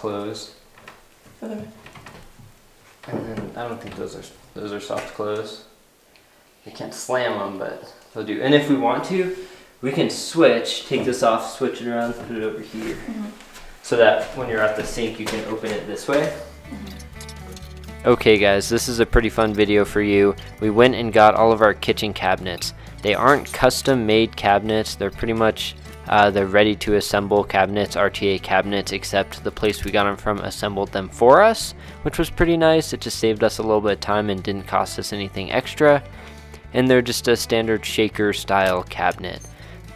close. Okay. And then I don't think those are soft close. We can't slam them, but they'll do. And if we want to, we can switch, take this off, switch it around, put it over here. So that when you're at the sink, you can open it this way. Okay guys, this is a pretty fun video for you. We went and got all of our kitchen cabinets. They aren't custom made cabinets. They're pretty much they're ready to assemble cabinets, RTA cabinets, except the place we got them from assembled them for us, which was pretty nice. It just saved us a little bit of time and didn't cost us anything extra. And they're just a standard shaker style cabinet.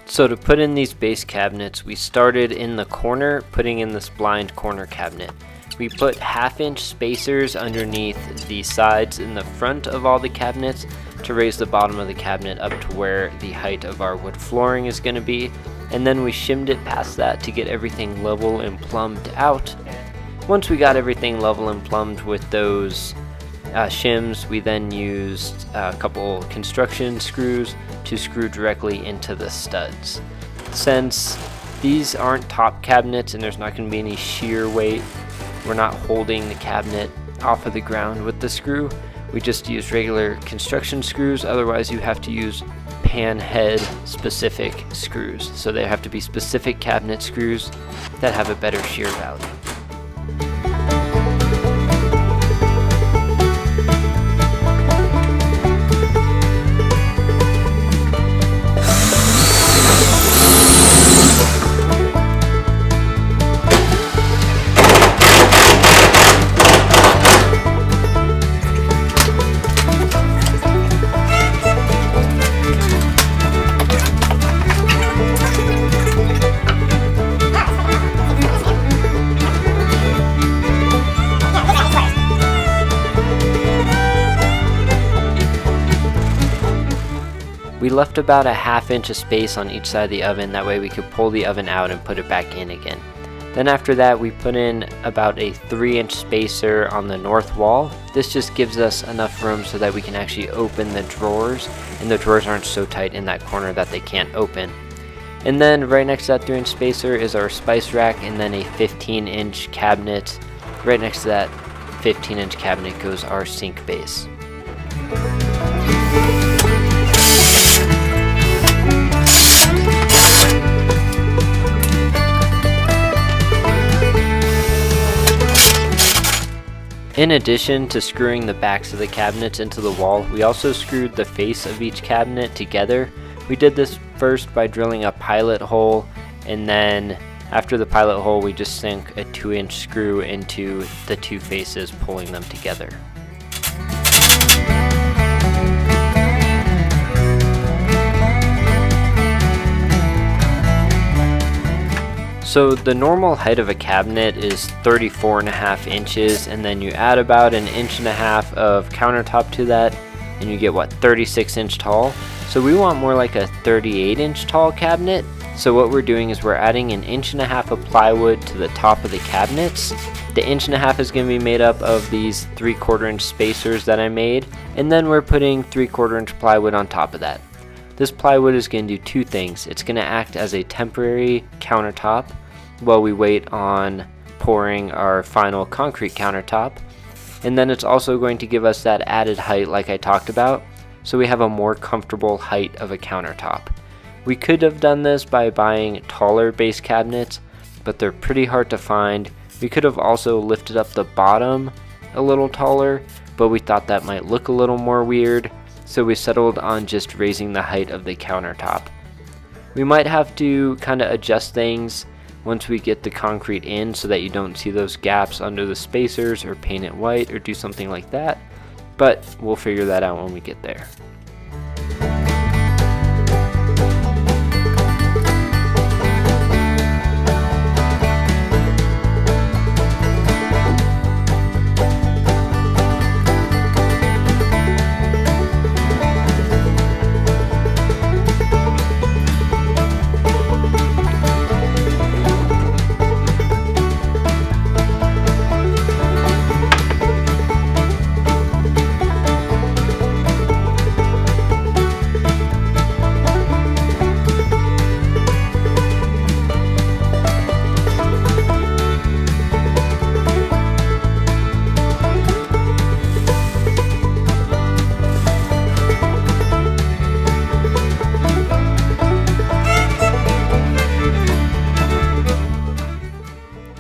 So to put in these base cabinets, we started in the corner, putting in this blind corner cabinet. We put 1/2-inch spacers underneath the sides in the front of all the cabinets to raise the bottom of the cabinet up to where the height of our wood flooring is going to be. And then we shimmed it past that to get everything level and plumbed out. Once we got everything level and plumbed with those shims, we then used a couple construction screws to screw directly into the studs. Since these aren't top cabinets and there's not going to be any shear weight, we're not holding the cabinet off of the ground with the screw. We just use regular construction screws. Otherwise you have to use pan head specific screws. So they have to be specific cabinet screws that have a better shear value. We left about a 1/2 inch of space on each side of the oven, that way we could pull the oven out and put it back in again. Then after that we put in about a 3-inch spacer on the north wall. This just gives us enough room so that we can actually open the drawers, and the drawers aren't so tight in that corner that they can't open. And then right next to that 3-inch spacer is our spice rack, and then a 15-inch cabinet. Right next to that 15-inch cabinet goes our sink base. In addition to screwing the backs of the cabinets into the wall, we also screwed the face of each cabinet together. We did this first by drilling a pilot hole, and then after the pilot hole we just sunk a 2-inch screw into the two faces, pulling them together. So the normal height of a cabinet is 34.5 inches, and then you add about 1.5 inches of countertop to that, and you get what, 36-inch tall. So we want more like a 38-inch tall cabinet. So what we're doing is we're adding 1.5 inches of plywood to the top of the cabinets. The 1.5 inches is going to be made up of these 3/4 inch spacers that I made, and then we're putting 3/4 inch plywood on top of that. This plywood is going to do two things. It's going to act as a temporary countertop while we wait on pouring our final concrete countertop, and then it's also going to give us that added height like I talked about, so we have a more comfortable height of a countertop. We could have done this by buying taller base cabinets, but they're pretty hard to find. We could have also lifted up the bottom a little taller, but we thought that might look a little more weird, so we settled on just raising the height of the countertop. We might have to kind of adjust things once we get the concrete in so that you don't see those gaps under the spacers, or paint it white or do something like that, but we'll figure that out when we get there.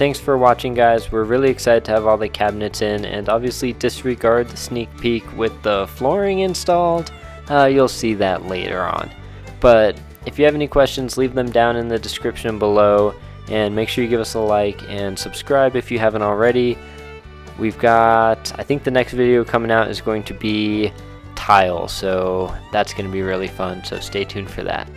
thanks for watching, guys. We're really excited to have all the cabinets in, and obviously disregard the sneak peek with the flooring installed. You'll see that later on. But if you have any questions, leave them down in the description below, and make sure you give us a like and subscribe if you haven't already. We've got, I think the next video coming out is going to be tile, so that's going to be really fun, so stay tuned for that.